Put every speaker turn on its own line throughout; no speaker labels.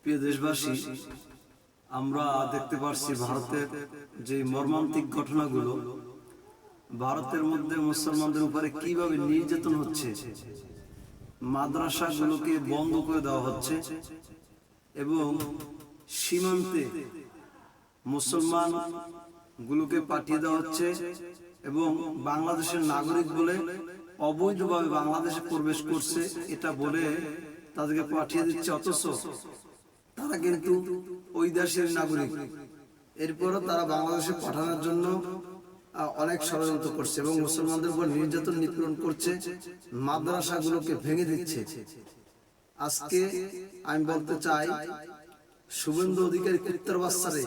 প্রিয় দেশবাসী, আমরা দেখতে পাচ্ছি ভারতের যে মর্মান্তিক ঘটনাগুলো, ভারতের মধ্যে মুসলমানদের উপরে কিভাবে নির্যাতন হচ্ছে, মাদ্রাসাগুলোকে বন্ধ করে দেওয়া হচ্ছে এবং সীমান্তে মুসলমান গুলোকে পাঠিয়ে দেওয়া হচ্ছে এবং বাংলাদেশের নাগরিক বলে অবৈধভাবে বাংলাদেশে প্রবেশ করছে এটা বলে তাদেরকে পাঠিয়ে দিচ্ছে, অথচ তারা কিন্তু ওই দেশের নাগরিক। এরপরও তারা বাংলাদেশে পাঠানোর জন্য অনেক ষড়যন্ত্র করছে এবং মুসলমানদের উপর নির্যাতন নিপীড়ন করছে, মাদ্রাসাগুলোকে ভেঙে দিচ্ছে। আজকে আমি বলতে চাই, শুভেন্দু অধিকারী কুত্তার বাচ্চারে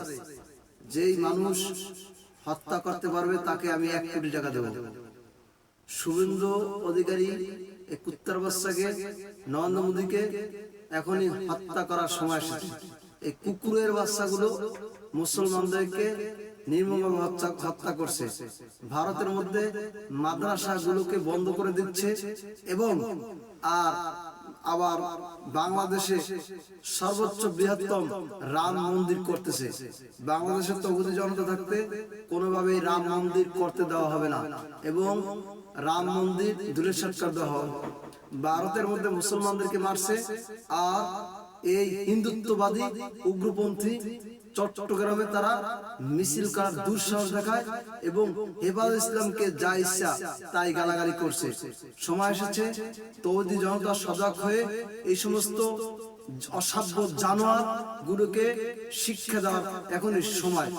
যেই মানুষ হত্যা করতে পারবে তাকে আমি 1 কোটি টাকা দেব। শুভেন্দু অধিকারী এই কুত্তার বাচ্চাকে, নরেন্দ্র মোদীকে এখনই হত্যা করার সময় এসেছে। এই কুকুরের বাচ্চাগুলো মুসলমানদেরকে নির্মমভাবে হত্যা করছে, ভারতের মধ্যে মাদ্রাসাগুলোকে বন্ধ করে দিচ্ছে এবং আবার বাংলাদেশে সর্বোচ্চ বৃহত্তম রাম মন্দির করতেছে। বাংলাদেশের তৌহিদি জনতা থাকতে কোনোভাবেই রাম মন্দির করতে দেওয়া হবে না এবং রাম মন্দির দূরে সরকার দেওয়া হবে। ভারতের মধ্যে মুসলমানদেরকে মারছে আর এই হিন্দুত্ববাদী উগ্রপন্থী চট্টগ্রামে তারা মিছিল করার দুঃসাহস দেখায় এবং হেফাজত ইসলামকে যা ইচ্ছা তাই গালাগালি করছে। সময় এসেছে তৌহিদি জনতা সজাগ হয়ে এই সমস্ত অসাধ্য জানোয়ার গুলোকে শিক্ষা দেওয়ার এখনই সময়।